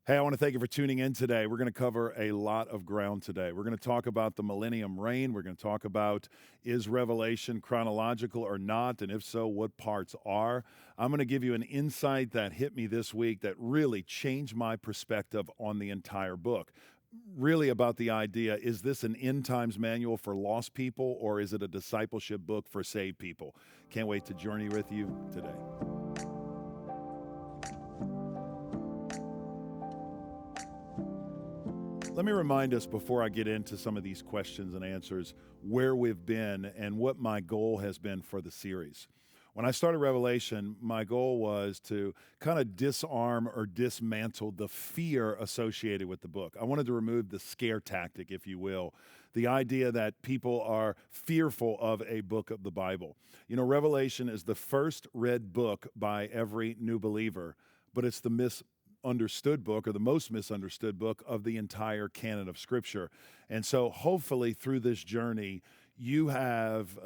Hey, I want to thank you for tuning in today. We're going to cover a lot of ground today. We're going to talk about the Millennium reign. We're going to talk about is Revelation chronological or not? And if so, what parts are? I'm going to give you an insight that hit me this week that really changed my perspective on the entire book. Really, about the idea, is this an end times manual for lost people or is it a discipleship book for saved people? Can't wait to journey with you today. Let me remind us before I get into some of these questions and answers where we've been and what my goal has been for the series. When I started Revelation, my goal was to kind of disarm or dismantle the fear associated with the book. I wanted to remove the scare tactic, if you will, the idea that people are fearful of a book of the Bible. You know, Revelation is the first read book by every new believer, but it's the understood book or the most misunderstood book of the entire canon of Scripture. And so, hopefully, through this journey, you have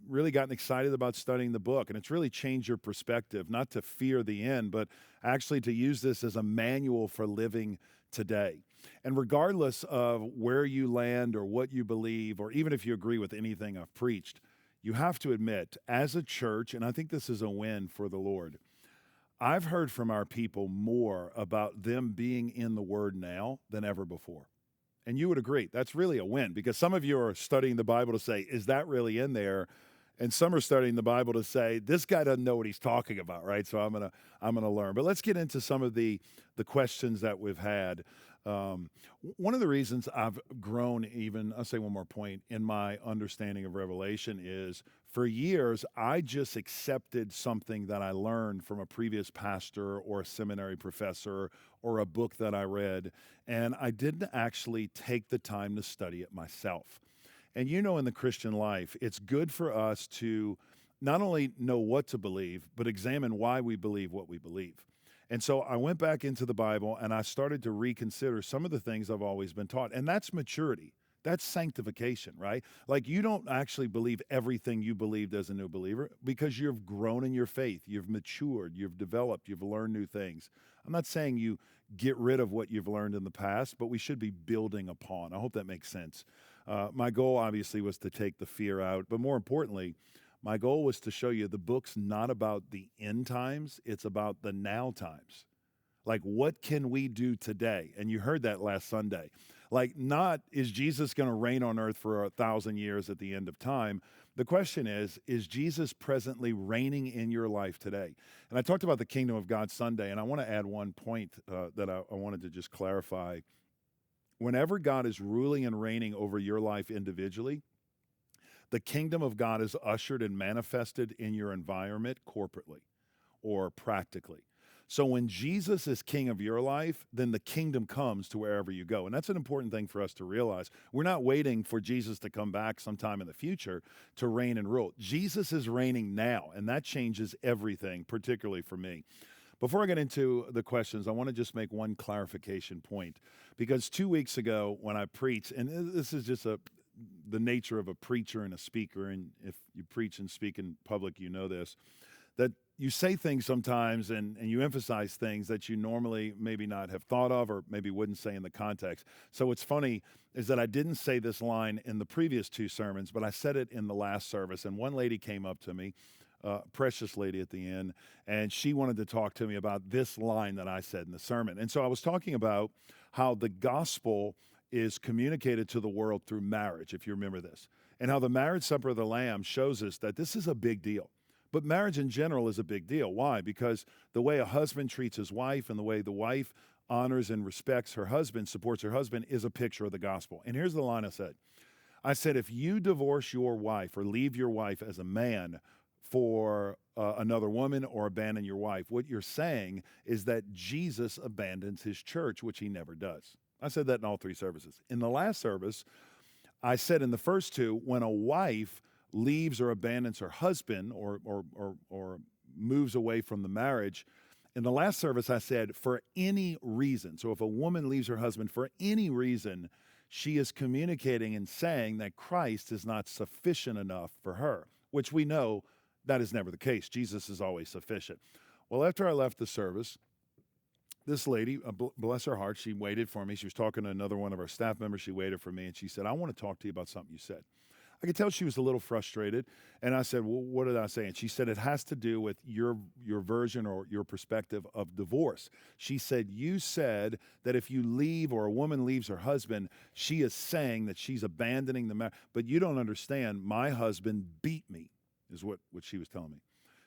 really gotten excited about studying the book, and it's really changed your perspective, not to fear the end, but actually to use this as a manual for living today. And regardless of where you land or what you believe, or even if you agree with anything I've preached, you have to admit, as a church, and I think this is a win for the Lord, I've heard from our people more about them being in the Word now than ever before. And you would agree, that's really a win because some of you are studying the Bible to say, is that really in there? And some are studying the Bible to say, this guy doesn't know what he's talking about, right? So I'm gonna learn. But let's get into some of the questions that we've had. One of the reasons I've grown, even I'll say one more point, in my understanding of Revelation is for years I just accepted something that I learned from a previous pastor or a seminary professor or a book that I read, and I didn't actually take the time to study it myself. And you know, in the Christian life, it's good for us to not only know what to believe, but examine why we believe what we believe. And so I went back into the Bible and I started to reconsider some of the things I've always been taught. And that's maturity. That's sanctification, right? Like you don't actually believe everything you believed as a new believer because you've grown in your faith, you've matured, you've developed, you've learned new things. I'm not saying you get rid of what you've learned in the past, but we should be building upon. I hope that makes sense. My goal, obviously, was to take the fear out, but more importantly, my goal was to show you the book's not about the end times, it's about the now times. Like, what can we do today? And you heard that last Sunday. Like, not is Jesus going to reign on earth for 1,000 years at the end of time? The question is Jesus presently reigning in your life today? And I talked about the kingdom of God Sunday, and I want to add one point that I wanted to just clarify. Whenever God is ruling and reigning over your life individually, the kingdom of God is ushered and manifested in your environment corporately or practically. So when Jesus is king of your life, then the kingdom comes to wherever you go. And that's an important thing for us to realize. We're not waiting for Jesus to come back sometime in the future to reign and rule. Jesus is reigning now, and that changes everything, particularly for me. Before I get into the questions, I want to just make one clarification point because 2 weeks ago when I preached, and this is just the nature of a preacher and a speaker, and if you preach and speak in public, you know this, that you say things sometimes and you emphasize things that you normally maybe not have thought of or maybe wouldn't say in the context. So what's funny is that I didn't say this line in the previous two sermons, but I said it in the last service. And one lady came up to me, precious lady at the end, and she wanted to talk to me about this line that I said in the sermon. And so I was talking about how the gospel is communicated to the world through marriage, if you remember this, and how the marriage supper of the Lamb shows us that this is a big deal. But marriage in general is a big deal. Why? Because the way a husband treats his wife and the way the wife honors and respects her husband, supports her husband, is a picture of the gospel. And here's the line I said. I said, if you divorce your wife or leave your wife as a man for another woman or abandon your wife, what you're saying is that Jesus abandons his church, which he never does. I said that in all three services. In the last service, I said in the first two, when a wife leaves or abandons her husband or moves away from the marriage, in the last service, I said, for any reason. So if a woman leaves her husband for any reason, she is communicating and saying that Christ is not sufficient enough for her, which we know that is never the case. Jesus is always sufficient. Well, after I left the service, this lady, bless her heart, she waited for me. She was talking to another one of our staff members. She waited for me, and she said, I want to talk to you about something you said. I could tell she was a little frustrated, and I said, well, what did I say? And she said, it has to do with your version or your perspective of divorce. She said, you said that if you leave or a woman leaves her husband, she is saying that she's abandoning the marriage. But you don't understand, my husband beat me, is what she was telling me.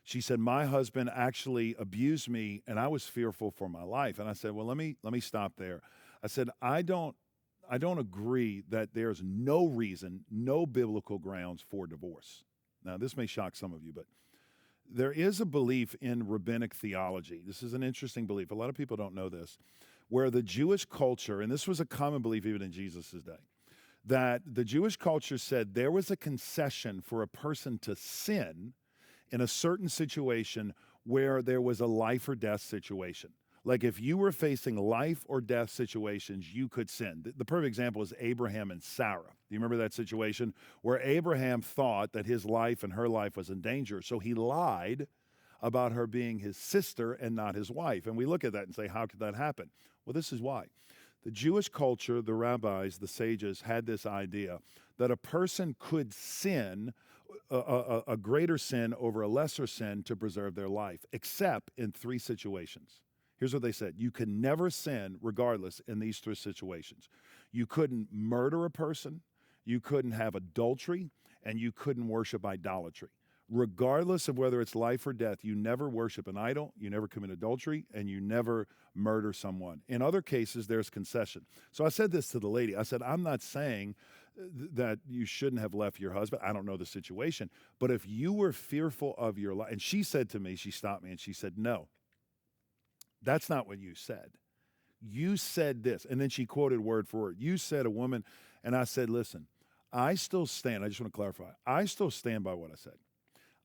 She said, my husband actually abused me, and I was fearful for my life. And I said, well, let me stop there. I said, I don't agree that there's no reason, no biblical grounds for divorce. Now, this may shock some of you, but there is a belief in rabbinic theology. This is an interesting belief. A lot of people don't know this, where the Jewish culture, and this was a common belief even in Jesus' day, that the Jewish culture said there was a concession for a person to sin in a certain situation where there was a life or death situation. Like if you were facing life or death situations, you could sin. The perfect example is Abraham and Sarah. Do you remember that situation where Abraham thought that his life and her life was in danger? So he lied about her being his sister and not his wife. And we look at that and say, how could that happen? Well, this is why. The Jewish culture, the rabbis, the sages had this idea that a person could sin, a greater sin over a lesser sin to preserve their life, except in 3 situations. Here's what they said. You can never sin regardless in these 3 situations. You couldn't murder a person, you couldn't have adultery, and you couldn't worship idolatry. Regardless of whether it's life or death, you never worship an idol, you never commit adultery, and you never murder someone. In other cases, there's concession. So I said this to the lady. I said, I'm not saying that you shouldn't have left your husband. I don't know the situation. But if you were fearful of your life, and she said to me, she stopped me and she said, no. That's not what you said. You said this. And then she quoted word for word. You said a woman, and I said, listen, I still stand. I just want to clarify. I still stand by what I said.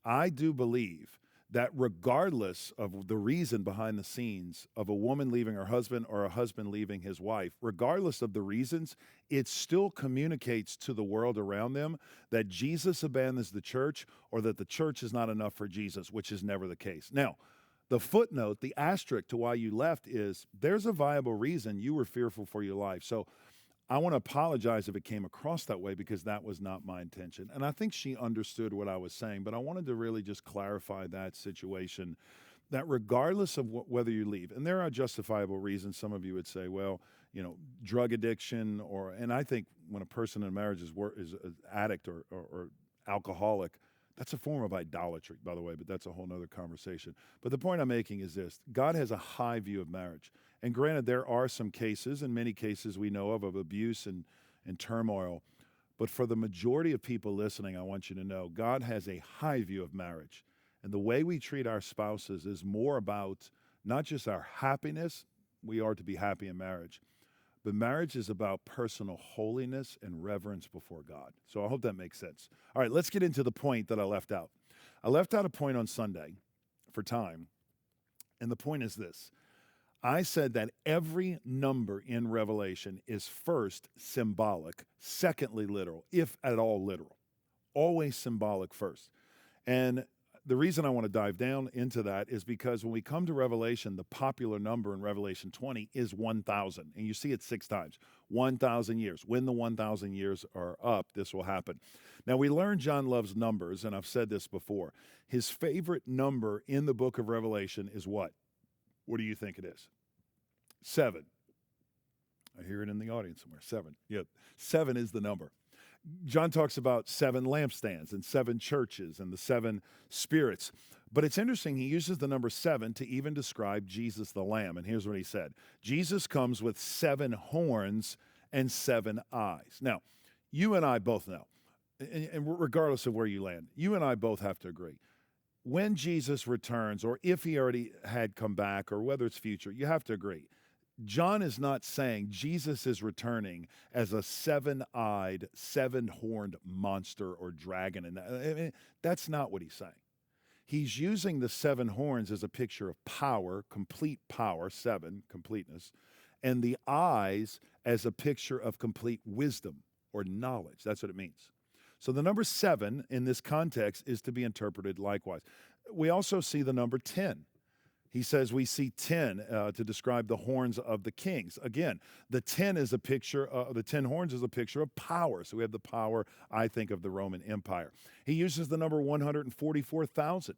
I do believe that regardless of the reason behind the scenes of a woman leaving her husband or a husband leaving his wife, regardless of the reasons, it still communicates to the world around them that Jesus abandons the church or that the church is not enough for Jesus, which is never the case. Now, the footnote, the asterisk to why you left is there's a viable reason you were fearful for your life. So I want to apologize if it came across that way because that was not my intention. And I think she understood what I was saying, but I wanted to really just clarify that situation, that regardless of whether you leave, and there are justifiable reasons, some of you would say, well, you know, drug addiction, and I think when a person in a marriage is an addict or alcoholic, that's a form of idolatry, by the way, but that's a whole nother conversation. But the point I'm making is this. God has a high view of marriage. And granted, there are some cases, and many cases we know of abuse and turmoil. But for the majority of people listening, I want you to know, God has a high view of marriage. And the way we treat our spouses is more about not just our happiness. We are to be happy in marriage. But marriage is about personal holiness and reverence before God. So I hope that makes sense. All right, let's get into the point that I left out. I left out a point on Sunday for time, and the point is this. I said that every number in Revelation is first symbolic, secondly literal, if at all literal. Always symbolic first. And the reason I want to dive down into that is because when we come to Revelation, the popular number in Revelation 20 is 1,000. And you see it 6 times. 1,000 years. When the 1,000 years are up, this will happen. Now, we learned John loves numbers, and I've said this before. His favorite number in the book of Revelation is what? What do you think it is? 7. I hear it in the audience somewhere. 7. Yep. 7 is the number. John talks about 7 lampstands and 7 churches and the 7 spirits. But it's interesting, he uses the number 7 to even describe Jesus the Lamb. And here's what he said. Jesus comes with 7 horns and 7 eyes. Now, you and I both know, and regardless of where you land, you and I both have to agree. When Jesus returns, or if he already had come back, or whether it's future, you have to agree. John is not saying Jesus is returning as a 7-eyed, 7-horned monster or dragon. And that's not what he's saying. He's using the 7 horns as a picture of power, complete power, 7, completeness, and the eyes as a picture of complete wisdom or knowledge. That's what it means. So the number 7 in this context is to be interpreted likewise. We also see the number 10. He says we see 10 to describe the horns of the kings. Again, the 10 is a picture, the 10 horns is a picture of power. So we have the power, I think, of the Roman Empire. He uses the number 144,000,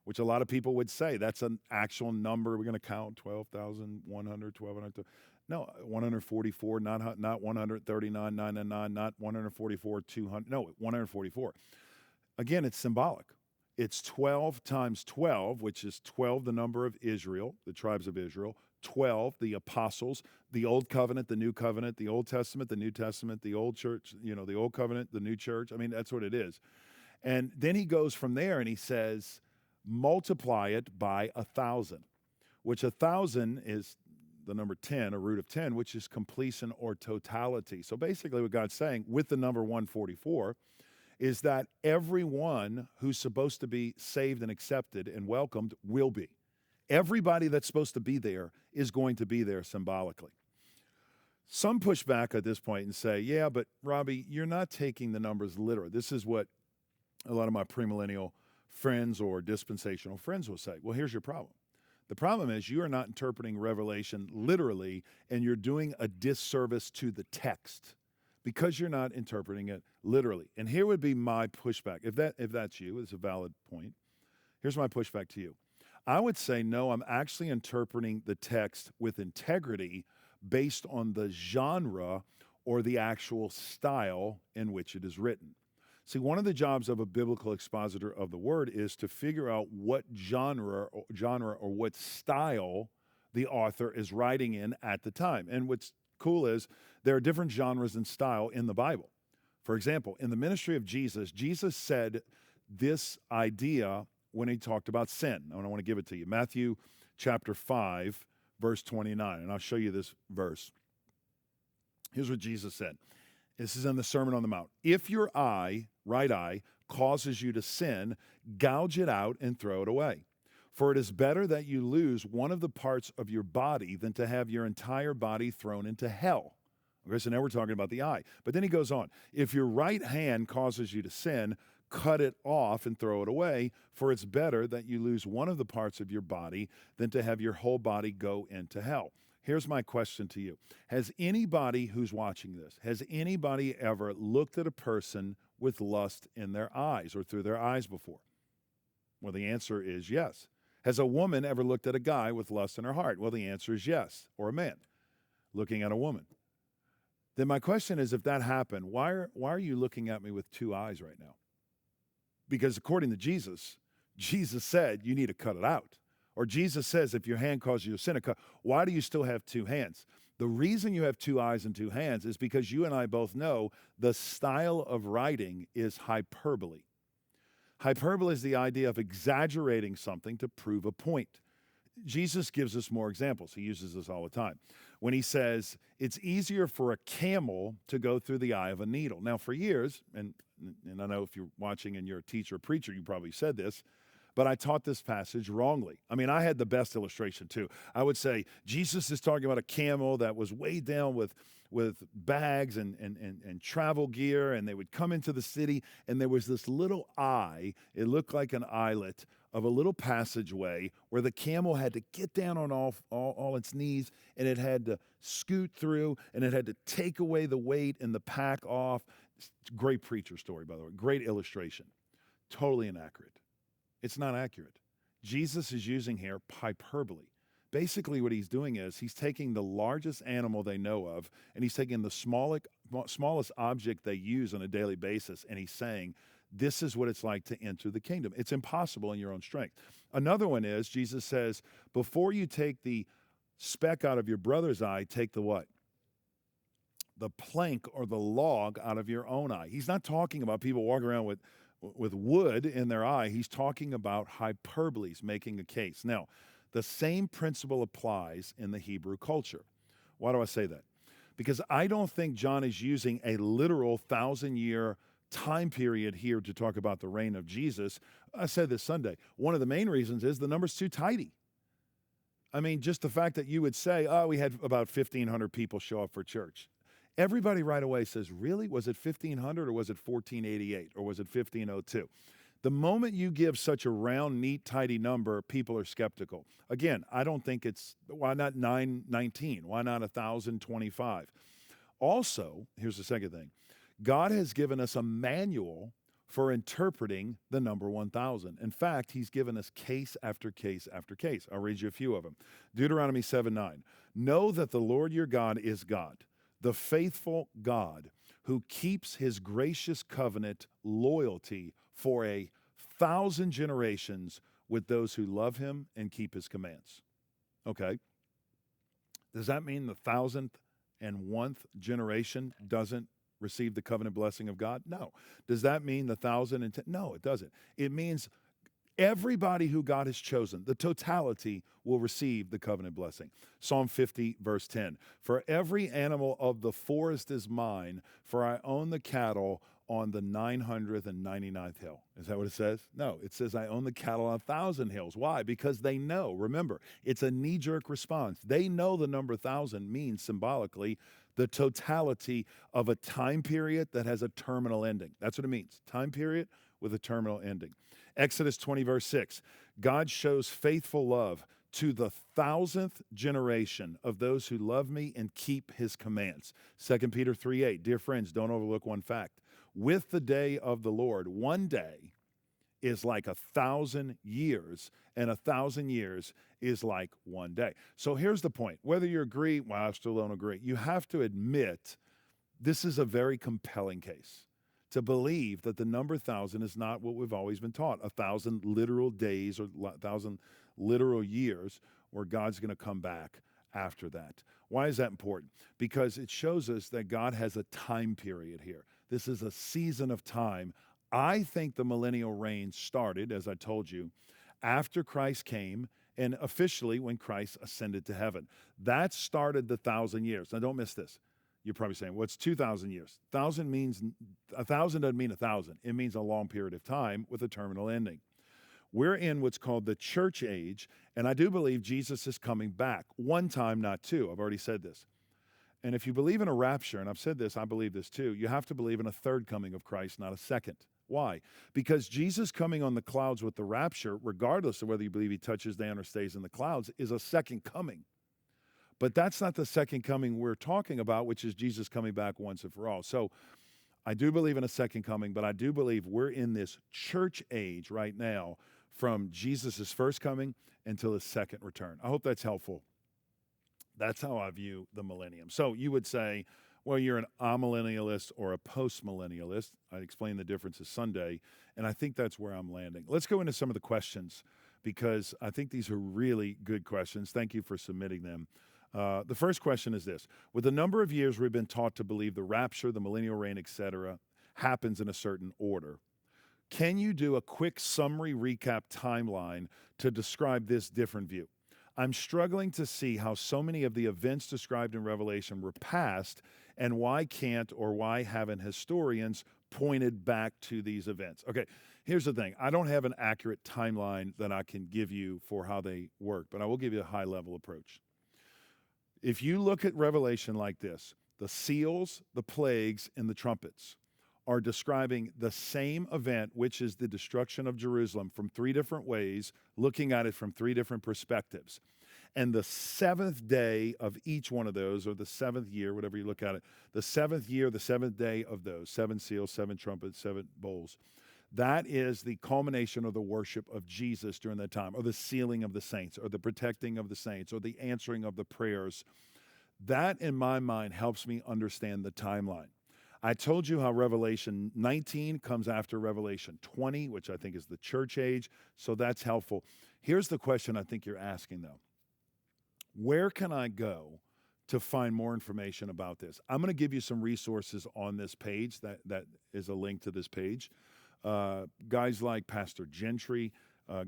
which a lot of people would say that's an actual number. We're going to count 12,100, 1,200. No, 144, not 139, 999, not 144, 200. No, 144. Again, it's symbolic. It's 12 times 12, which is 12, the number of Israel, the tribes of Israel, 12, the apostles, the Old Covenant, the New Covenant, the Old Testament, the New Testament, the Old Church, the Old Covenant, the New Church. I mean, that's what it is. And then he goes from there and he says, multiply it by 1,000, which 1,000 is the number 10, a root of 10, which is completion or totality. So basically what God's saying with the number 144 is that everyone who's supposed to be saved and accepted and welcomed will be. Everybody that's supposed to be there is going to be there symbolically. Some push back at this point and say, yeah, but Robbie, you're not taking the numbers literal. This is what a lot of my premillennial friends or dispensational friends will say. Well, here's your problem. The problem is you are not interpreting Revelation literally, and you're doing a disservice to the text because you're not interpreting it literally. And here would be my pushback. If that's you, it's a valid point. Here's my pushback to you. I would say, no, I'm actually interpreting the text with integrity based on the genre or the actual style in which it is written. See, one of the jobs of a biblical expositor of the word is to figure out what genre or what style the author is writing in at the time. And what's cool is there are different genres and style in the Bible. For example, in the ministry of Jesus, Jesus said this idea when he talked about sin. And I want to give it to you. Matthew chapter 5, verse 29. And I'll show you this verse. Here's what Jesus said. This is in the Sermon on the Mount. If your right eye, causes you to sin, gouge it out and throw it away. For it is better that you lose one of the parts of your body than to have your entire body thrown into hell. Okay, so now we're talking about the eye. But then he goes on. If your right hand causes you to sin, cut it off and throw it away, for it's better that you lose one of the parts of your body than to have your whole body go into hell. Here's my question to you. Has anybody who's watching this, has anybody ever looked at a person with lust in their eyes or through their eyes before? Well, the answer is yes. Has a woman ever looked at a guy with lust in her heart? Well, the answer is yes. Or a man looking at a woman. Then my question is, if that happened, why are you looking at me with two eyes right now? Because according to Jesus, Jesus said you need to cut it out. Or Jesus says if your hand causes you to sin, why do you still have two hands? The reason you have two eyes and two hands is because you and I both know the style of writing is hyperbole. Hyperbole is the idea of exaggerating something to prove a point. Jesus gives us more examples. He uses this all the time. When he says, it's easier for a camel to go through the eye of a needle. Now, for years, and I know if you're watching and you're a teacher or preacher, you probably said this, but I taught this passage wrongly. I mean, I had the best illustration, too. I would say, Jesus is talking about a camel that was weighed down with bags and travel gear, and they would come into the city, and there was this little eye. It looked like an eyelet of a little passageway where the camel had to get down on all its knees, and it had to scoot through, and it had to take away the weight and the pack off. Great preacher story, by the way. Great illustration. Totally inaccurate. It's not accurate. Jesus is using here hyperbole. Basically, what he's doing is he's taking the largest animal they know of, and he's taking the smallest object they use on a daily basis, and he's saying, this is what it's like to enter the kingdom. It's impossible in your own strength. Another one is, Jesus says, before you take the speck out of your brother's eye, take the what? The plank or the log out of your own eye. He's not talking about people walking around with wood in their eye. He's talking about hyperboles, making a case. Now, the same principle applies in the Hebrew culture. Why do I say that? Because I don't think John is using a literal 1,000-year time period here to talk about the reign of Jesus. I said this Sunday. One of the main reasons is the number's too tidy. I mean, just the fact that you would say, oh, we had about 1,500 people show up for church. Everybody right away says, really? Was it 1,500 or was it 1488 or was it 1502? The moment you give such a round, neat, tidy number, people are skeptical. Again, I don't think why not 919? Why not 1,025? Also, here's the second thing. God has given us a manual for interpreting the number 1,000. In fact, he's given us case after case after case. I'll read you a few of them. Deuteronomy 7:9. Know that the Lord your God is God, the faithful God, who keeps his gracious covenant loyalty for 1,000 generations with those who love him and keep his commands. Okay. Does that mean the 1,001th generation doesn't receive the covenant blessing of God? No. Does that mean the 1,010? No, it doesn't. It means everybody who God has chosen, the totality, will receive the covenant blessing. Psalm 50, verse 10. For every animal of the forest is mine, for I own the cattle on the 999th hill. Is that what it says? No, it says I own the cattle on 1,000 hills. Why? Because they know. Remember, it's a knee-jerk response. They know the number 1,000 means symbolically the totality of a time period that has a terminal ending. That's what it means. Time period with a terminal ending. Exodus 20, verse 6. God shows faithful love to the 1,000th generation of those who love me and keep his commands. 2 Peter 3:8. Dear friends, don't overlook one fact. With the day of the Lord, one day is like 1,000 years, and 1,000 years is like one day. So here's the point. Whether you agree, well, I still don't agree, you have to admit this is a very compelling case to believe that the number 1,000 is not what we've always been taught, 1,000 literal days or 1,000 literal years where God's going to come back after that. Why is that important? Because it shows us that God has a time period here. This is a season of time. I think the millennial reign started, as I told you, after Christ came and officially when Christ ascended to heaven. That started the 1,000 years. Now, don't miss this. You're probably saying, what's 2,000 years? 1,000 means, 1,000 doesn't mean 1,000. It means a long period of time with a terminal ending. We're in what's called the church age, and I do believe Jesus is coming back. One time, not two. I've already said this. And if you believe in a rapture, and I've said this, I believe this too, you have to believe in a third coming of Christ, not a second. Why? Because Jesus coming on the clouds with the rapture, regardless of whether you believe he touches down or stays in the clouds, is a second coming. But that's not the second coming we're talking about, which is Jesus coming back once and for all. So I do believe in a second coming, but I do believe we're in this church age right now from Jesus' first coming until his second return. I hope that's helpful. That's how I view the millennium. So you would say, well, you're an amillennialist or a post-millennialist. I explained the differences Sunday, and I think that's where I'm landing. Let's go into some of the questions because I think these are really good questions. Thank you for submitting them. The first question is this. With the number of years we've been taught to believe the rapture, the millennial reign, etc., happens in a certain order, can you do a quick summary recap timeline to describe this different view? I'm struggling to see how so many of the events described in Revelation were past, and why can't or why haven't historians pointed back to these events? Okay, here's the thing. I don't have an accurate timeline that I can give you for how they work, but I will give you a high-level approach. If you look at Revelation like this, the seals, the plagues, and the trumpets are describing the same event, which is the destruction of Jerusalem, from three different ways, looking at it from three different perspectives. And the seventh day of each one of those, or the seventh year, whatever you look at it, the seventh year, the seventh day of those, 7 seals, 7 trumpets, 7 bowls, that is the culmination of the worship of Jesus during that time, or the sealing of the saints, or the protecting of the saints, or the answering of the prayers. That, in my mind, helps me understand the timeline. I told you how Revelation 19 comes after Revelation 20, which I think is the church age, so that's helpful. Here's the question I think you're asking, though. Where can I go to find more information about this? I'm going to give you some resources on this page. That is a link to this page. Guys like Pastor Gentry,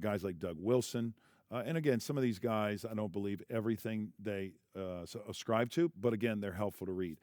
guys like Doug Wilson, and again, some of these guys, I don't believe everything they ascribe to, but again, they're helpful to read.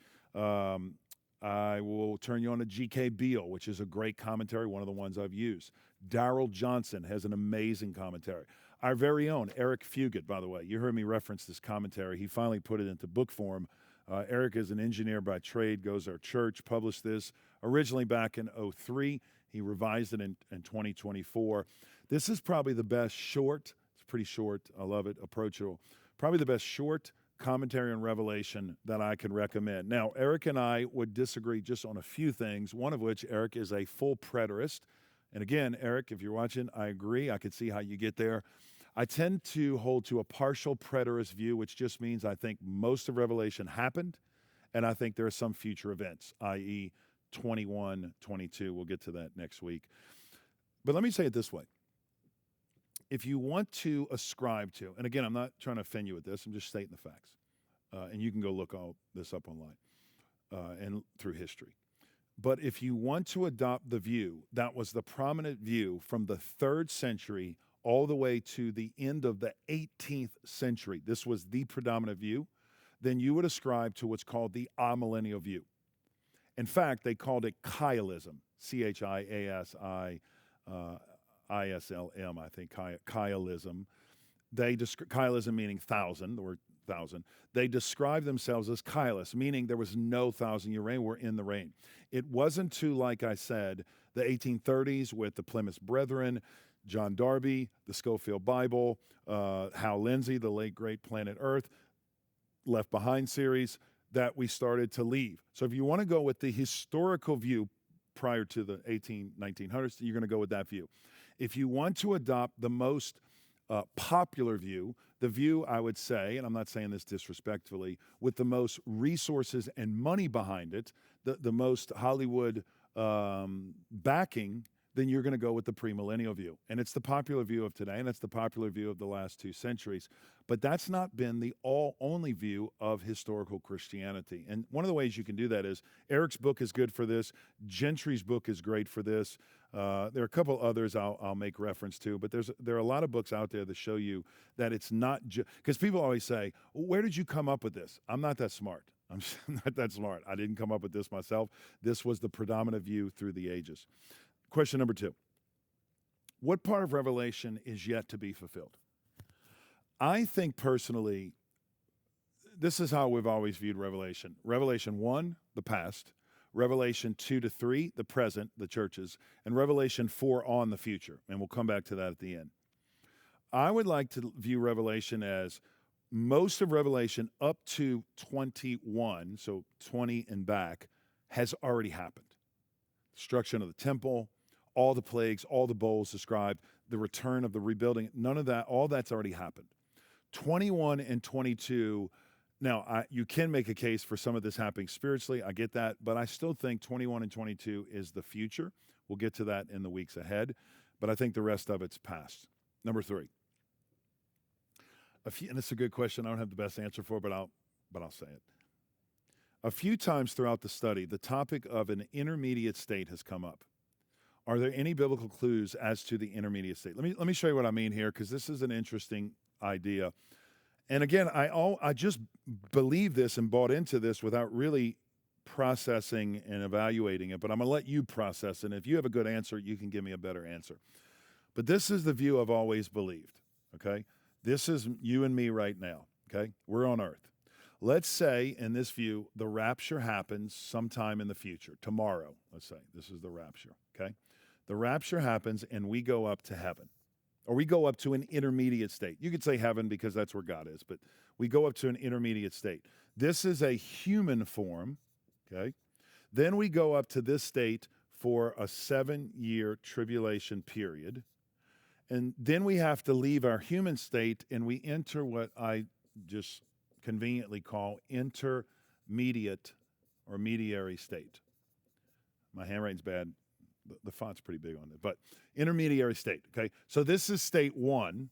I will turn you on to G.K. Beale, which is a great commentary, one of the ones I've used. Darrell Johnson has an amazing commentary. Our very own Eric Fugit, by the way, you heard me reference this commentary. He finally put it into book form. Eric is an engineer by trade, goes to our church, published this originally back in 2003. He revised it in 2024. This is probably the best short, it's pretty short, I love it, approachable, probably the best short commentary on Revelation that I can recommend. Now, Eric and I would disagree just on a few things, one of which Eric is a full preterist. And again, Eric, if you're watching, I agree. I could see how you get there. I tend to hold to a partial preterist view, which just means I think most of Revelation happened, and I think there are some future events, i.e., 21, 22. We'll get to that next week. But let me say it this way. If you want to ascribe to, and again, I'm not trying to offend you with this, I'm just stating the facts. And you can go look all this up online and through history. But if you want to adopt the view that was the prominent view from the 3rd century all the way to the end of the 18th century, this was the predominant view, then you would ascribe to what's called the amillennial view. In fact, they called it chiasm, chiasm, I think, chiasm. Chiasm meaning thousand, the word thousand. They described themselves as chialists, meaning there was no 1,000-year reign. We're in the reign. It wasn't to, like I said, the 1830s with the Plymouth Brethren, John Darby, the Schofield Bible, Hal Lindsey, the late great Planet Earth, Left Behind series, that we started to leave. So if you want to go with the historical view prior to the 1900s, you're going to go with that view. If you want to adopt the most popular view, the view, I would say, and I'm not saying this disrespectfully, with the most resources and money behind it, the most Hollywood backing, then you're going to go with the premillennial view. And it's the popular view of today, and it's the popular view of the last 2 centuries. But that's not been the only view of historical Christianity. And one of the ways you can do that is Eric's book is good for this. Gentry's book is great for this. There are a couple others I'll make reference to, but there are a lot of books out there that show you that it's not because people always say, where did you come up with this? I'm not that smart. I'm not that smart. I didn't come up with this myself. This was the predominant view through the ages. Question number 2. What part of Revelation is yet to be fulfilled? I think personally, this is how we've always viewed Revelation. Revelation 1, the past. Revelation 2 to 3, the present, the churches. And Revelation 4 on the future. And we'll come back to that at the end. I would like to view Revelation as most of Revelation up to 21, so 20 and back, has already happened. Destruction of the temple, all the plagues, all the bowls described, the return of the rebuilding, none of that, all that's already happened. 21 and 22, now you can make a case for some of this happening spiritually, I get that, but I still think 21 and 22 is the future. We'll get to that in the weeks ahead, but I think the rest of it's past. Number 3. And it's a good question, I don't have the best answer for it, but I'll say it. A few times throughout the study, the topic of an intermediate state has come up. Are there any biblical clues as to the intermediate state? Let me show you what I mean here, because this is an interesting idea. And again, I just believe this and bought into this without really processing and evaluating it, but I'm going to let you process it. And if you have a good answer, you can give me a better answer. But this is the view I've always believed, okay? This is you and me right now, okay? We're on earth. Let's say, in this view, the rapture happens sometime in the future, tomorrow, let's say. This is the rapture, okay? The rapture happens, and we go up to heaven, or we go up to an intermediate state. You could say heaven because that's where God is, but we go up to an intermediate state. This is a human form, okay? Then we go up to this state for a 7-year tribulation period, and then we have to leave our human state, and we enter what I just conveniently call intermediate or mediary state. My handwriting's bad. The font's pretty big on it, but intermediary state, okay? So this is state 1.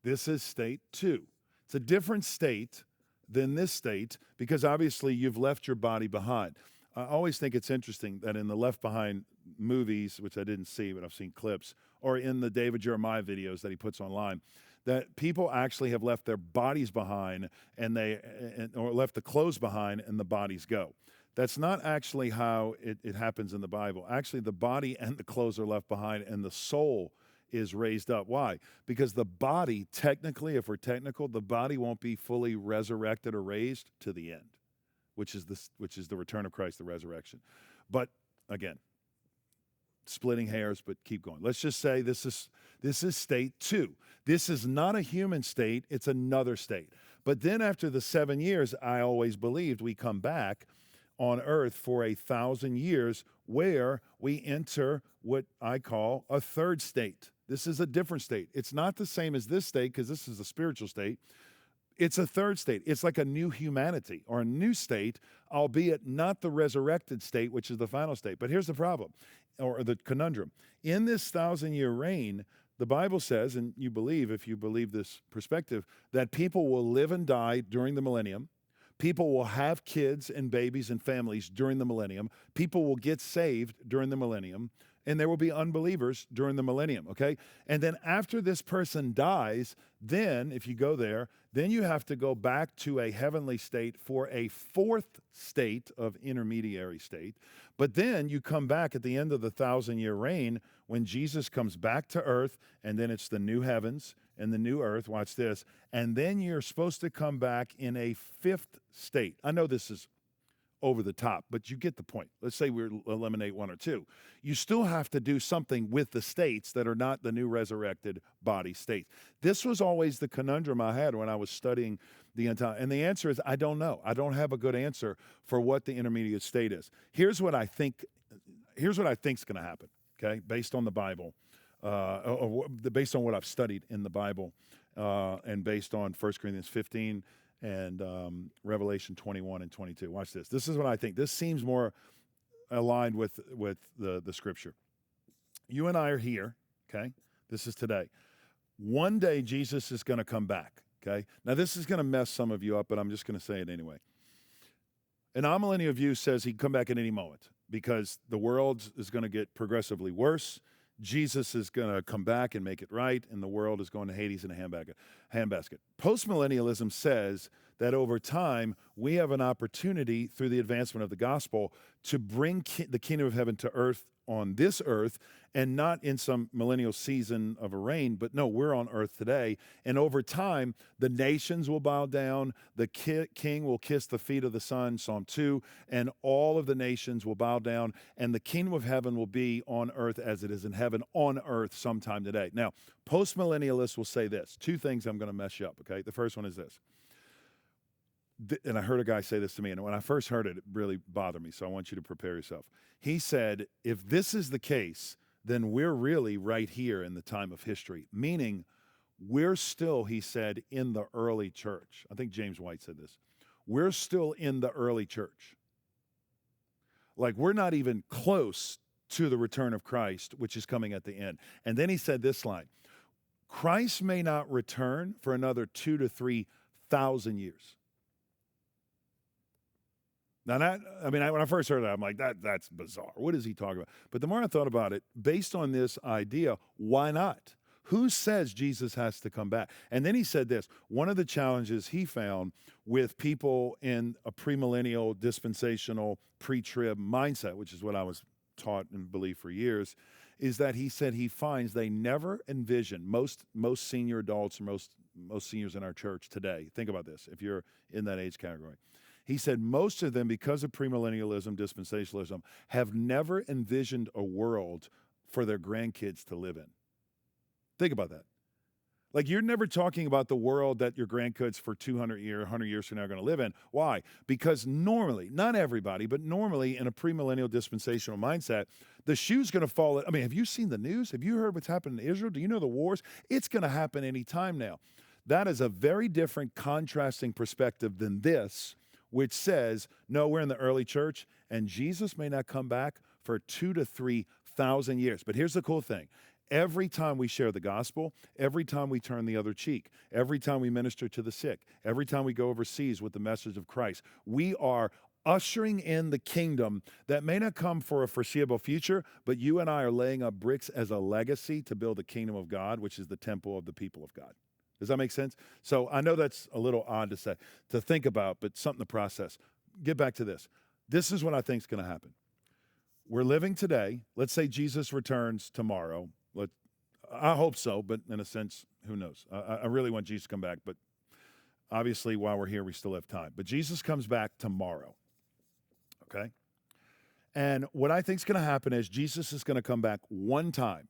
This is state 2. It's a different state than this state because obviously you've left your body behind. I always think it's interesting that in the Left Behind movies, which I didn't see, but I've seen clips, or in the David Jeremiah videos that he puts online, that people actually have left their bodies behind or left the clothes behind and the bodies go. That's not actually how it happens in the Bible. Actually, the body and the clothes are left behind and the soul is raised up. Why? Because the body, technically, if we're technical, the body won't be fully resurrected or raised to the end, which is the return of Christ, the resurrection. But again, splitting hairs, but keep going. Let's just say this is state 2. This is not a human state, it's another state. But then after the 7 years, I always believed we come back on earth for 1,000 years where we enter what I call a third state. This is a different state. It's not the same as this state because this is a spiritual state. It's a third state. It's like a new humanity or a new state, albeit not the resurrected state, which is the final state. But here's the problem, or the conundrum. In this 1,000-year reign, the Bible says, and you believe, if you believe this perspective, that people will live and die during the millennium. People will have kids and babies and families during the millennium. People will get saved during the millennium. And there will be unbelievers during the millennium, okay? And then after this person dies, then, if you go there, then you have to go back to a heavenly state for a fourth state of intermediary state. But then you come back at the end of the 1,000-year reign when Jesus comes back to earth, and then it's the new heavens and the new earth. Watch this. And then you're supposed to come back in a fifth state. I know this is over the top, but you get the point. Let's say we eliminate one or two. You still have to do something with the states that are not the new resurrected body states. This was always the conundrum I had when I was studying the entire, and the answer is I don't know. I don't have a good answer for what the intermediate state is. Here's what I think is going to happen, okay, based on the Bible, based on what I've studied in the Bible, and based on 1 Corinthians 15 and Revelation 21 and 22. Watch this. This is what I think. This seems more aligned with the Scripture. You and I are here, okay? This is today. One day Jesus is going to come back, okay? Now this is going to mess some of you up, but I'm just going to say it anyway. An amillennial view says he'd come back at any moment because the world is going to get progressively worse. Jesus is going to come back and make it right, and the world is going to Hades in a handbasket. Postmillennialism says that over time, we have an opportunity through the advancement of the gospel to bring the kingdom of heaven to earth on this earth, and not in some millennial season of a reign, but no, we're on earth today. And over time, the nations will bow down, the king will kiss the feet of the Son, Psalm 2, and all of the nations will bow down, and the kingdom of heaven will be on earth as it is in heaven, on earth sometime today. Now, postmillennialists will say this. Two things I'm going to mess you up, okay? The first one is this. And I heard a guy say this to me, and when I first heard it, it really bothered me, so I want you to prepare yourself. He said, if this is the case, then we're really right here in the time of history, meaning we're still, he said, in the early church. I think James White said this. We're still in the early church. Like, we're not even close to the return of Christ, which is coming at the end. And then he said this line, Christ may not return for another 2,000 to 3,000 years. Now, when I first heard that, I'm like, that's bizarre. What is he talking about? But the more I thought about it, based on this idea, why not? Who says Jesus has to come back? And then he said this, one of the challenges he found with people in a premillennial, dispensational, pre-trib mindset, which is what I was taught and believed for years, is that he said he finds they never envision, most senior adults, or most seniors in our church today, think about this, if you're in that age category. He said most of them, because of premillennialism, dispensationalism, have never envisioned a world for their grandkids to live in. Think about that. Like, you're never talking about the world that your grandkids for 200 years, 100 years from now are going to live in. Why? Because normally, not everybody, but normally in a premillennial dispensational mindset, the shoe's going to fall. I mean, have you seen the news? Have you heard what's happening in Israel? Do you know the wars? It's going to happen any time now. That is a very different contrasting perspective than this, which says, no, we're in the early church, and Jesus may not come back for 2,000 to 3,000 years. But here's the cool thing. Every time we share the gospel, every time we turn the other cheek, every time we minister to the sick, every time we go overseas with the message of Christ, we are ushering in the kingdom that may not come for a foreseeable future, but you and I are laying up bricks as a legacy to build the kingdom of God, which is the temple of the people of God. Does that make sense? So I know that's a little odd to think about, but something to process. Get back to this. This is what I think is going to happen. We're living today. Let's say Jesus returns tomorrow. I hope so, but in a sense, who knows? I really want Jesus to come back, but obviously while we're here, we still have time. But Jesus comes back tomorrow, okay? And what I think is going to happen is Jesus is going to come back one time.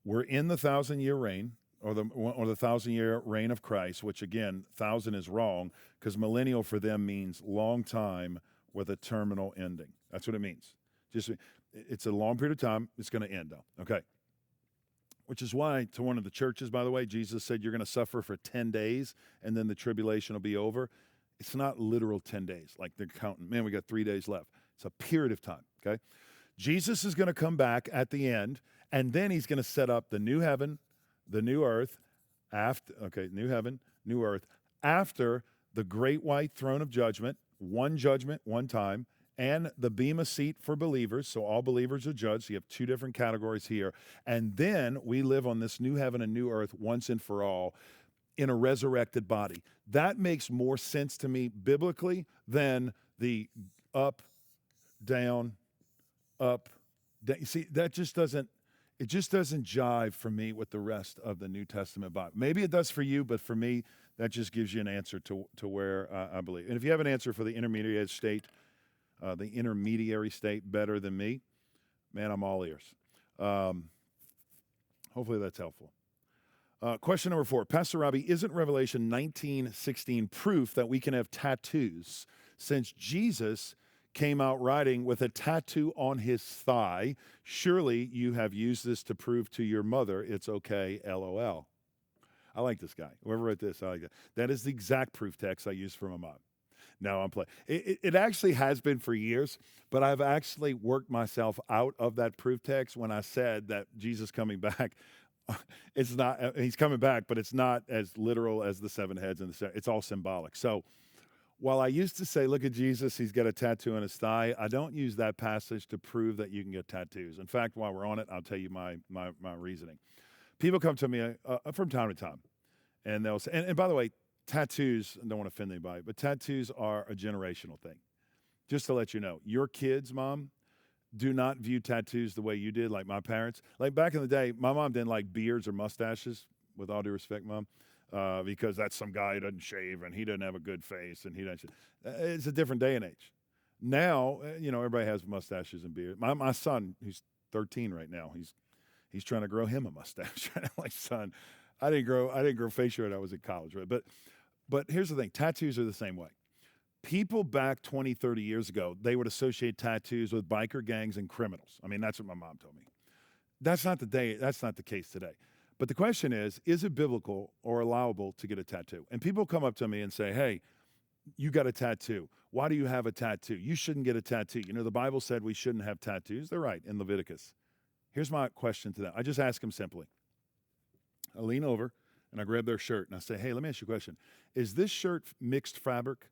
We're in the 1,000-year reign, or the 1,000-year reign of Christ, which again, 1,000 is wrong because millennial for them means long time with a terminal ending. That's what it means. Just it's a long period of time. It's going to end though. Okay. Which is why to one of the churches, by the way, Jesus said you're going to suffer for 10 days and then the tribulation will be over. It's not literal 10 days like they're counting. Man, we got 3 days left. It's a period of time. Okay. Jesus is going to come back at the end, and then he's going to set up the new heaven, the new earth, new heaven, new earth, after the great white throne of judgment, one judgment, one time, and the bema seat for believers, so all believers are judged. So you have two different categories here. And then we live on this new heaven and new earth once and for all in a resurrected body. That makes more sense to me biblically than the up, down, up, down. You see, it just doesn't jive for me with the rest of the New Testament Bible. Maybe it does for you, but for me, that just gives you an answer to where I believe. And if you have an answer for the intermediate state, better than me, man, I'm all ears. Hopefully that's helpful. Question number 4. Pastor Robbie, isn't Revelation 19:16 proof that we can have tattoos since Jesus came out riding with a tattoo on his thigh? Surely you have used this to prove to your mother it's okay, LOL. I like this guy. Whoever wrote this, I like that. That is the exact proof text I used for my mom. No, I'm playing. It actually has been for years, but I've actually worked myself out of that proof text when I said that Jesus coming back, it's not, he's coming back, but it's not as literal as the 7 heads and it's all symbolic. So while I used to say, look at Jesus, he's got a tattoo on his thigh, I don't use that passage to prove that you can get tattoos. In fact, while we're on it, I'll tell you my reasoning. People come to me from time to time, and they'll say, and by the way, tattoos, I don't want to offend anybody, but tattoos are a generational thing. Just to let you know, your kids, mom, do not view tattoos the way you did, like my parents. Like back in the day, my mom didn't like beards or mustaches, with all due respect, Mom, because that's some guy who doesn't shave and he doesn't have a good face and he doesn't. It's a different day and age. Now, everybody has mustaches and beards. My son, who's 13 right now, he's trying to grow him a mustache. Like, son, I didn't grow facial when I was in college, right? But here's the thing, tattoos are the same way. People back 20, 30 years ago, they would associate tattoos with biker gangs and criminals. I mean, that's what my mom told me. That's not the case today. But the question is it biblical or allowable to get a tattoo? And people come up to me and say, hey, you got a tattoo. Why do you have a tattoo? You shouldn't get a tattoo. The Bible said we shouldn't have tattoos. They're right in Leviticus. Here's my question to them. I just ask them simply. I lean over and I grab their shirt and I say, hey, let me ask you a question. Is this shirt mixed fabric?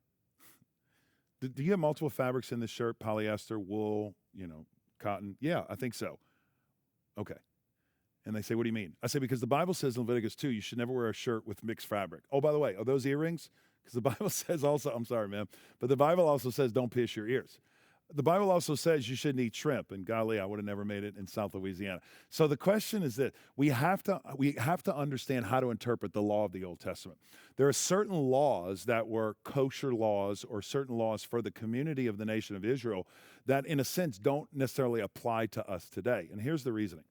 Do you have multiple fabrics in this shirt? Polyester, wool, cotton? Yeah, I think so. Okay. And they say, what do you mean? I say, because the Bible says in Leviticus 2, you should never wear a shirt with mixed fabric. Oh, by the way, are those earrings? Because the Bible says also, I'm sorry, man, but the Bible also says don't pierce your ears. The Bible also says you shouldn't eat shrimp, and golly, I would have never made it in South Louisiana. So the question is that we have to understand how to interpret the law of the Old Testament. There are certain laws that were kosher laws or certain laws for the community of the nation of Israel that, in a sense, don't necessarily apply to us today. And here's the reasoning.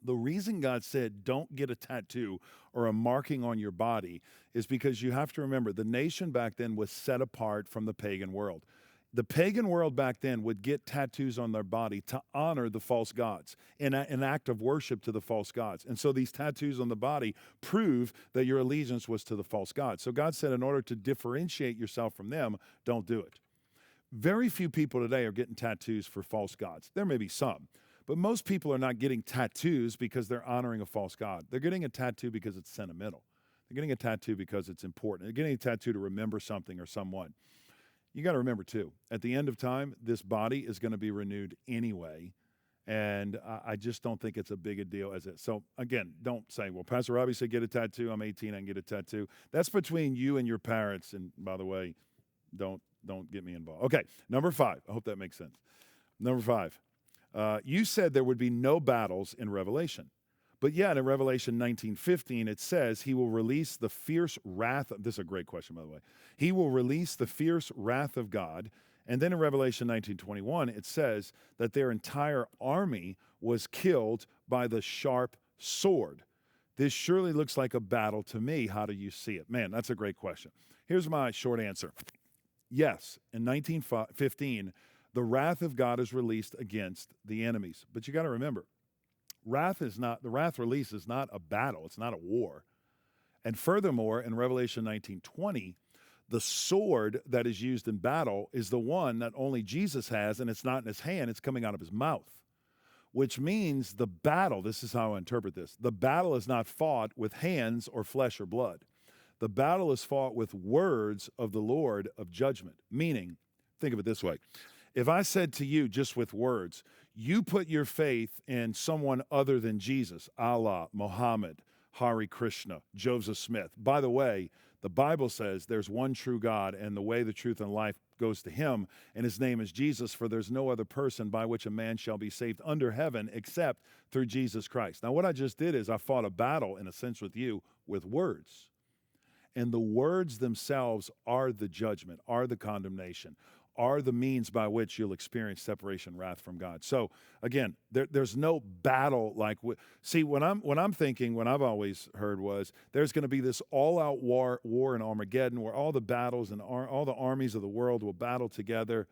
The reason God said don't get a tattoo or a marking on your body is because you have to remember the nation back then was set apart from the pagan world. The pagan world back then would get tattoos on their body to honor the false gods, in an act of worship to the false gods. And so these tattoos on the body prove that your allegiance was to the false gods. So God said in order to differentiate yourself from them, don't do it. Very few people today are getting tattoos for false gods. There may be some, but most people are not getting tattoos because they're honoring a false god. They're getting a tattoo because it's sentimental. They're getting a tattoo because it's important. They're getting a tattoo to remember something or someone. You got to remember, too, at the end of time, this body is going to be renewed anyway, and I just don't think it's a big a deal as it. So, again, don't say, well, Pastor Robbie said get a tattoo. I'm 18, I can get a tattoo. That's between you and your parents, and by the way, don't get me involved. Okay, number 5. I hope that makes sense. Number 5. You said there would be no battles in Revelation. But yet in Revelation 19:15, it says he will release the fierce wrath. This is a great question, by the way. He will release the fierce wrath of God And then in Revelation 19:21, it says that their entire army was killed by the sharp sword. This surely looks like a battle to me. How do you see it? Man, that's a great question. Here's my short answer. Yes, in 1915, the wrath of God is released against the enemies. But you got to remember, the wrath release is not a battle. It's not a war. And furthermore, in Revelation 19:20, the sword that is used in battle is the one that only Jesus has, and it's not in his hand, it's coming out of his mouth. Which means the battle, this is how I interpret this, the battle is not fought with hands or flesh or blood. The battle is fought with words of the Lord of judgment. Meaning, think of it this way. If I said to you just with words, you put your faith in someone other than Jesus, Allah, Muhammad, Hare Krishna, Joseph Smith. By the way, the Bible says there's one true God, and the way, the truth, and life goes to him, and his name is Jesus, for there's no other person by which a man shall be saved under heaven except through Jesus Christ. Now, what I just did is I fought a battle, in a sense, with you with words. And the words themselves are the judgment, are the condemnation, are the means by which you'll experience separation, wrath from God. So again, there's no battle like. See, what I'm thinking, what I've always heard was there's going to be this all-out war in Armageddon, where all the battles and all the armies of the world will battle together.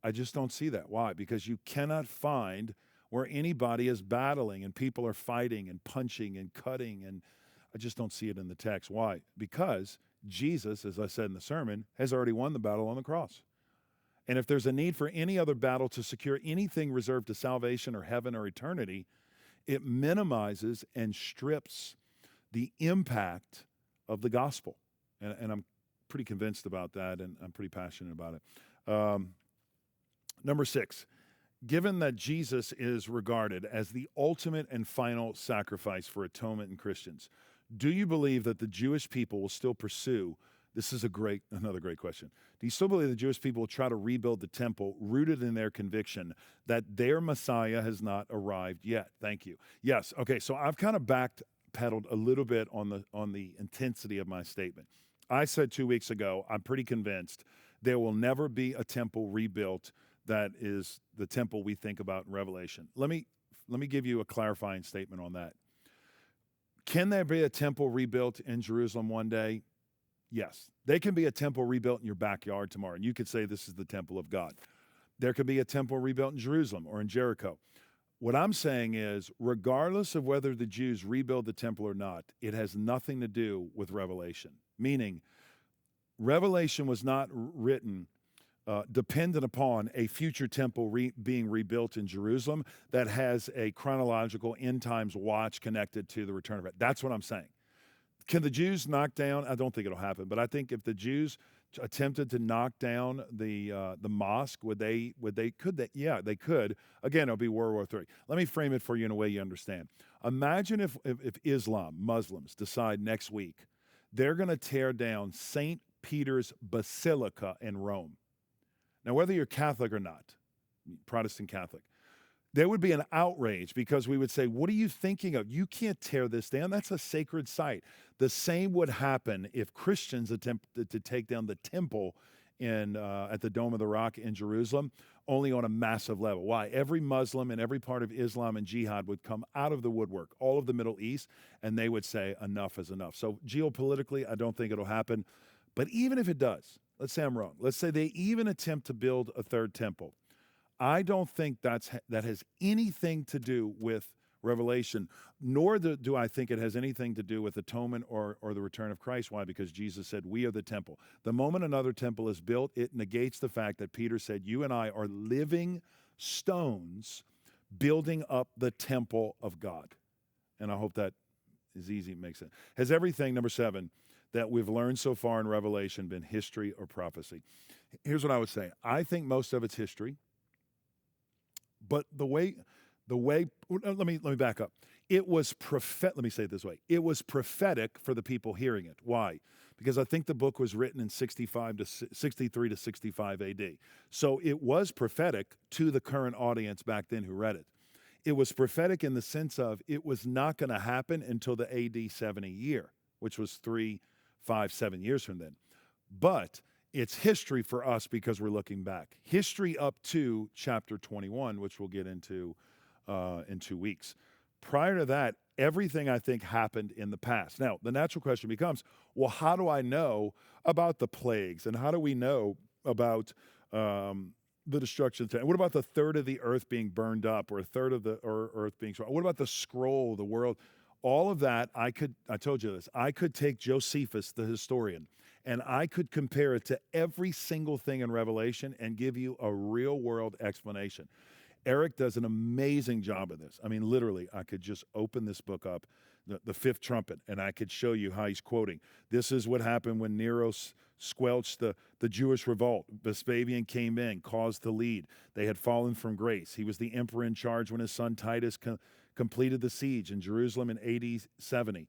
I just don't see that. Why? Because you cannot find where anybody is battling and people are fighting and punching and cutting, and I just don't see it in the text. Why? Because Jesus, as I said in the sermon, has already won the battle on the cross. And if there's a need for any other battle to secure anything reserved to salvation or heaven or eternity, it minimizes and strips the impact of the gospel. And I'm pretty convinced about that, and I'm pretty passionate about it. Number 6, given that Jesus is regarded as the ultimate and final sacrifice for atonement in Christians, do you believe that the Jewish people will still pursue? This is another great question. Do you still believe the Jewish people will try to rebuild the temple rooted in their conviction that their Messiah has not arrived yet? Thank you. Yes. Okay. So I've kind of backpedaled a little bit on the intensity of my statement. I said 2 weeks ago, I'm pretty convinced there will never be a temple rebuilt that is the temple we think about in Revelation. Let me give you a clarifying statement on that. Can there be a temple rebuilt in Jerusalem one day? Yes. There can be a temple rebuilt in your backyard tomorrow, and you could say this is the temple of God. There could be a temple rebuilt in Jerusalem or in Jericho. What I'm saying is, regardless of whether the Jews rebuild the temple or not, it has nothing to do with Revelation. Meaning, Revelation was not written dependent upon a future temple being rebuilt in Jerusalem that has a chronological end times watch connected to the return of it. That's what I'm saying. Can the Jews knock down? I don't think it'll happen, but I think if the Jews attempted to knock down the mosque, could they? Yeah, they could. Again, it'll be World War III. Let me frame it for you in a way you understand. Imagine if Islam, Muslims, decide next week they're going to tear down St. Peter's Basilica in Rome. Now, whether you're Catholic or not, Protestant Catholic, there would be an outrage because we would say, what are you thinking of? You can't tear this down. That's a sacred site. The same would happen if Christians attempted to take down the temple at the Dome of the Rock in Jerusalem, only on a massive level. Why? Every Muslim and every part of Islam and jihad would come out of the woodwork, all of the Middle East, and they would say enough is enough. So geopolitically, I don't think it'll happen. But even if it does, let's say I'm wrong. Let's say they even attempt to build a third temple. I don't think that has anything to do with Revelation, nor do I think it has anything to do with atonement or the return of Christ. Why? Because Jesus said, we are the temple. The moment another temple is built, it negates the fact that Peter said, you and I are living stones building up the temple of God. And I hope that is easy to make sense. Has everything, number 7, that we've learned so far in Revelation been history or prophecy? Here's what I would say. I think most of it's history. But the way, let me back up. It was let me say it this way. It was prophetic for the people hearing it. Why? Because I think the book was written in 63 to 65 AD. So it was prophetic to the current audience back then who read it. It was prophetic in the sense of it was not going to happen until the AD 70 year, which was 3, 5, 7 years from then. But it's history for us because we're looking back. History up to chapter 21, which we'll get into in 2 weeks. Prior to that, everything I think happened in the past. Now, the natural question becomes, well, how do I know about the plagues? And how do we know about the destruction? What about the third of the earth being burned up, or a third of the earth being destroyed? What about the scroll, the world? All of that, I told you this, I could take Josephus, the historian, and I could compare it to every single thing in Revelation and give you a real world explanation. Eric does an amazing job of this. I mean, literally, I could just open this book up, the fifth trumpet, and I could show you how he's quoting. This is what happened when Nero squelched the Jewish revolt. Vespasian came in, caused the lead. They had fallen from grace. He was the emperor in charge when his son Titus completed the siege in Jerusalem in AD 70,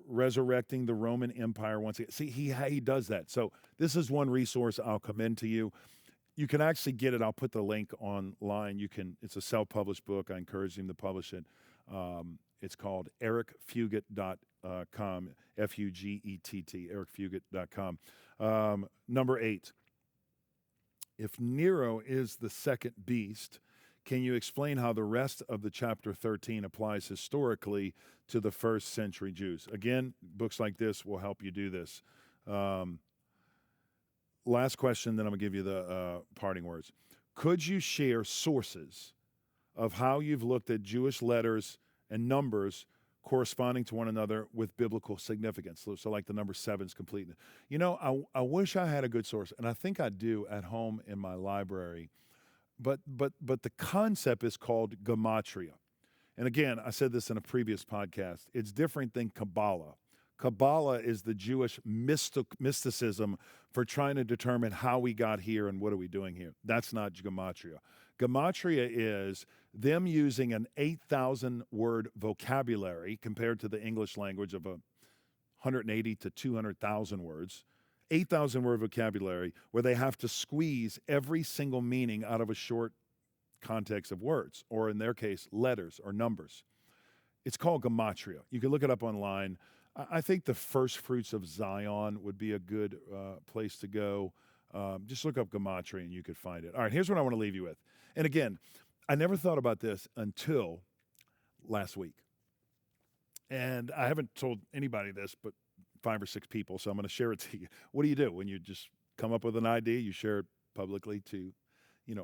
resurrecting the Roman Empire once again. See, he does that. So this is one resource I'll commend to you. You can actually get it. I'll put the link online. It's a self-published book. I encourage him to publish it. It's called ericfugett.com, F-U-G-E-T-T, ericfugett.com. Number 8, if Nero is the second beast, can you explain how the rest of the chapter 13 applies historically to the first century Jews? Again, books like this will help you do this. Last question, then I'm going to give you the parting words. Could you share sources of how you've looked at Jewish letters and numbers corresponding to one another with biblical significance? So like the number 7 is complete. You know, I wish I had a good source, and I think I do at home in my library. But the concept is called gematria. And again, I said this in a previous podcast. It's different than Kabbalah. Kabbalah is the Jewish mysticism for trying to determine how we got here and what are we doing here. That's not gematria. Gematria is them using an 8,000-word vocabulary compared to the English language of 180 to 200,000 words. 8,000-word vocabulary where they have to squeeze every single meaning out of a short context of words, or in their case, letters or numbers. It's called gematria. You can look it up online. I think the First Fruits of Zion would be a good place to go. Just look up gematria and you could find it. All right, here's what I want to leave you with. And again, I never thought about this until last week. And I haven't told anybody this, but 5 or 6 people, so I'm going to share it to you. What do you do when you just come up with an idea? You share it publicly to,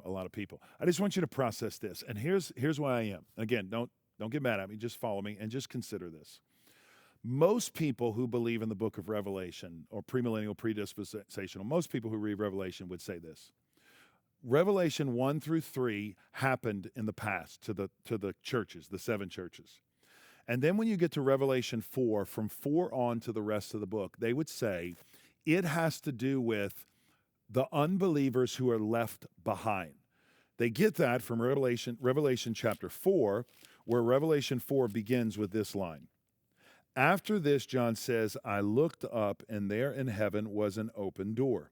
a lot of people. I just want you to process this. And here's why I am. Again, don't get mad at me. Just follow me and just consider this. Most people who believe in the book of Revelation, or premillennial, predispensational, most people who read Revelation would say this. Revelation 1 through 3 happened in the past to the churches, the 7 churches. And then when you get to Revelation 4, from 4 on to the rest of the book, they would say it has to do with the unbelievers who are left behind. They get that from Revelation chapter 4, where Revelation 4 begins with this line. After this, John says, I looked up, and there in heaven was an open door.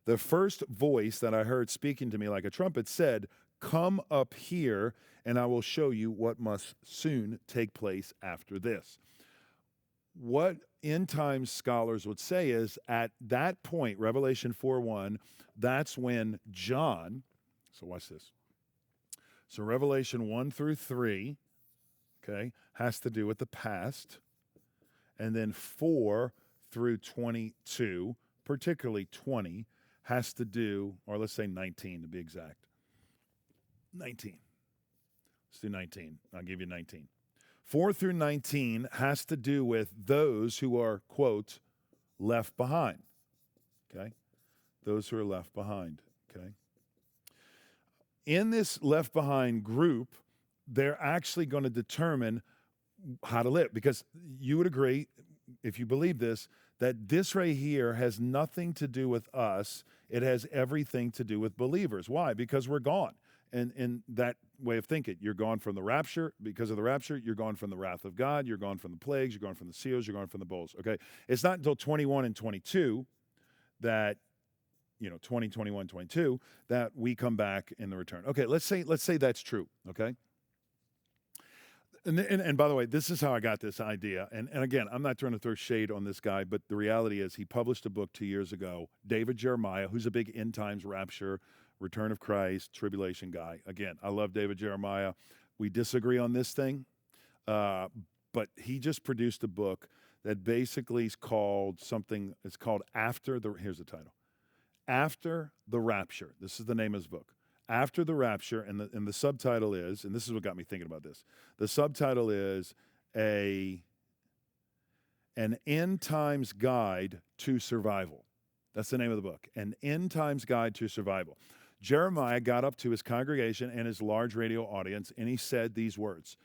The first voice that I heard speaking to me like a trumpet said, come up here, and I will show you what must soon take place after this. What end times scholars would say is at that point, Revelation 4:1, that's when John, so watch this. So Revelation 1 through 3, okay, has to do with the past. And then 4 through 22, particularly 20, has to do, or let's say 19 to be exact. 19. Let's do 19. I'll give you 19. 4 through 19 has to do with those who are, quote, left behind. Okay? Those who are left behind. Okay? In this left behind group, they're actually going to determine how to live, because you would agree, if you believe this, that this right here has nothing to do with us. It has everything to do with believers. Why? Because we're gone. And in that way of thinking, you're gone from the rapture. Because of the rapture, you're gone from the wrath of God. You're gone from the plagues. You're gone from the seals. You're gone from the bowls. Okay? It's not until 21 and 22 that, 20, 21, 22, that we come back in the return. Okay, let's say that's true, okay? And by the way, this is how I got this idea. And again, I'm not trying to throw shade on this guy, but the reality is he published a book 2 years ago, David Jeremiah, who's a big end times rapture, return of Christ, tribulation guy. Again, I love David Jeremiah. We disagree on this thing, but he just produced a book that basically is called something, it's called here's the title, After the Rapture. This is the name of his book. After the Rapture, and the subtitle is, and this is what got me thinking about this, the subtitle is an End Times Guide to Survival. That's the name of the book, An End Times Guide to Survival. Jeremiah got up to his congregation and his large radio audience, and he said these words: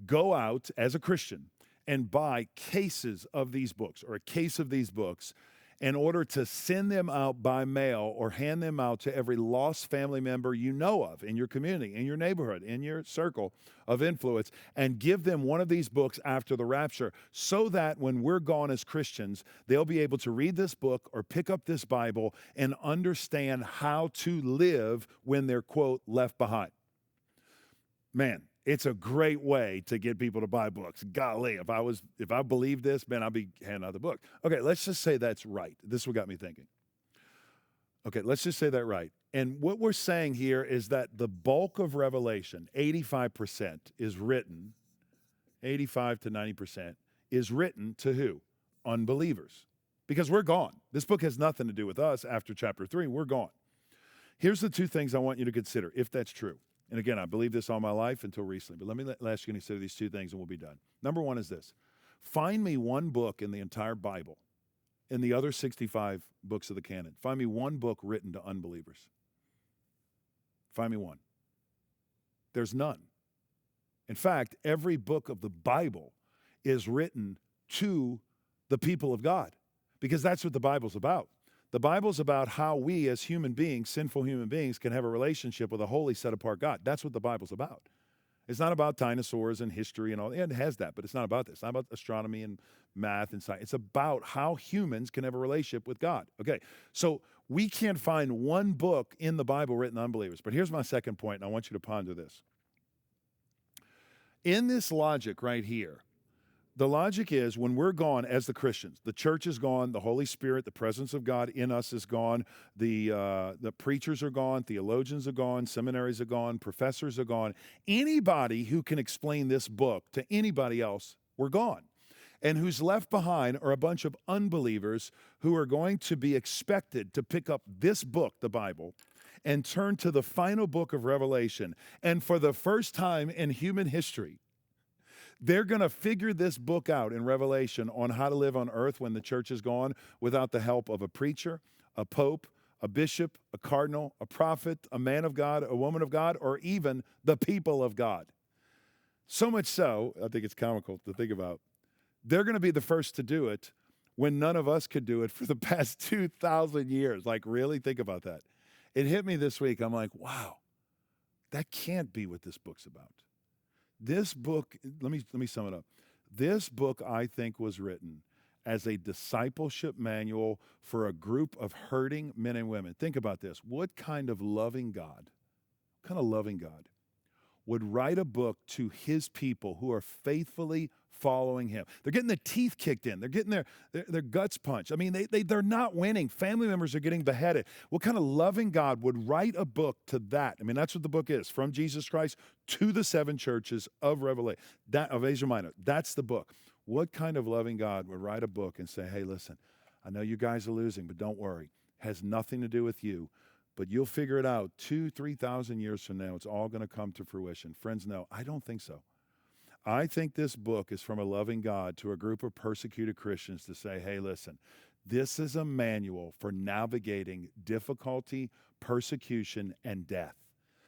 go out as a Christian and buy cases of these books, or a case of these books, in order to send them out by mail or hand them out to every lost family member you know of in your community, in your neighborhood, in your circle of influence, and give them one of these books after the rapture, so that when we're gone as Christians, they'll be able to read this book or pick up this Bible and understand how to live when they're, quote, left behind. Man, it's a great way to get people to buy books. Golly, if I believed this, man, I'd be handing out the book. Okay, let's just say that's right. This is what got me thinking. Okay, let's just say that right. And what we're saying here is that the bulk of Revelation, 85% is written, 85 to 90% is written to who? Unbelievers. Because we're gone. This book has nothing to do with us after chapter 3. We're gone. Here's the two things I want you to consider, if that's true. And again, I believe this all my life until recently, but let me ask you to consider these two things and we'll be done. Number one is this: find me one book in the entire Bible, in the other 65 books of the canon. Find me one book written to unbelievers. Find me one. There's none. In fact, every book of the Bible is written to the people of God, because that's what the Bible's about. The Bible's about how we as human beings, sinful human beings, can have a relationship with a holy, set-apart God. That's what the Bible's about. It's not about dinosaurs and history and all. It has that, but it's not about this. It's not about astronomy and math and science. It's about how humans can have a relationship with God. Okay, so we can't find one book in the Bible written to unbelievers. But here's my second point, and I want you to ponder this. In this logic right here, the logic is when we're gone as the Christians, the church is gone, the Holy Spirit, the presence of God in us is gone, the preachers are gone, theologians are gone, seminaries are gone, professors are gone. Anybody who can explain this book to anybody else, we're gone. And who's left behind are a bunch of unbelievers who are going to be expected to pick up this book, the Bible, and turn to the final book of Revelation. And for the first time in human history, they're going to figure this book out in Revelation on how to live on earth when the church is gone without the help of a preacher, a pope, a bishop, a cardinal, a prophet, a man of God, a woman of God, or even the people of God. So much so, I think it's comical to think about, they're going to be the first to do it when none of us could do it for the past 2,000 years. Like, really? Think about that. It hit me this week. I'm like, wow, that can't be what this book's about. This book, let me sum it up. This book, I think, was written as a discipleship manual for a group of hurting men and women. Think about this. What kind of loving God would write a book to his people who are faithfully following him? They're getting the teeth kicked in. They're getting their guts punched. I mean, they're not winning. Family members are getting beheaded. What kind of loving God would write a book to that? I mean, that's what the book is, from Jesus Christ to the seven churches of Revelation, of Asia Minor. That's the book. What kind of loving God would write a book and say, hey, listen, I know you guys are losing, but don't worry. It has nothing to do with you. But you'll figure it out 2,000-3,000 years from now. It's all going to come to fruition. Friends, no, I don't think so. I think this book is from a loving God to a group of persecuted Christians to say, hey, listen, this is a manual for navigating difficulty, persecution, and death.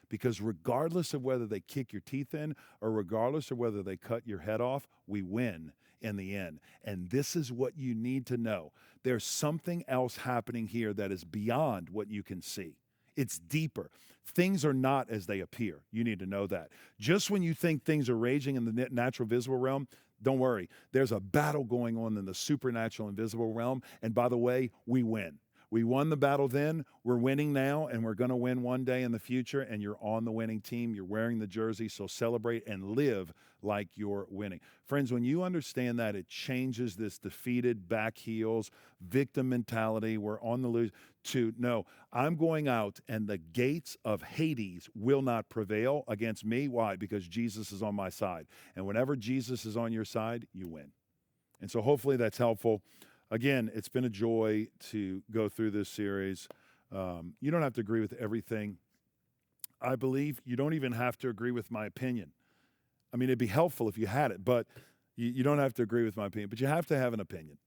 Because regardless of whether they kick your teeth in or regardless of whether they cut your head off, we win in the end. And this is what you need to know. There's something else happening here that is beyond what you can see. It's deeper. Things are not as they appear. You need to know that. Just when you think things are raging in the natural visible realm, don't worry. There's a battle going on in the supernatural invisible realm. And by the way, we win. We won the battle then, we're winning now, and we're going to win one day in the future, and you're on the winning team. You're wearing the jersey, so celebrate and live like you're winning. Friends, when you understand that, it changes this defeated, back heels, victim mentality. We're on the lose to no, I'm going out, and the gates of Hades will not prevail against me. Why? Because Jesus is on my side. And whenever Jesus is on your side, you win. And so hopefully that's helpful. Again, it's been a joy to go through this series. You don't have to agree with everything. I believe you don't even have to agree with my opinion. I mean, it'd be helpful if you had it, but you don't have to agree with my opinion, but you have to have an opinion.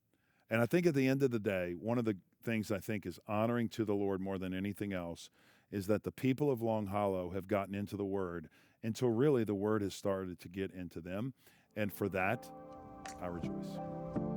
And I think at the end of the day, one of the things I think is honoring to the Lord more than anything else is that the people of Long Hollow have gotten into the Word until really the Word has started to get into them. And for that, I rejoice.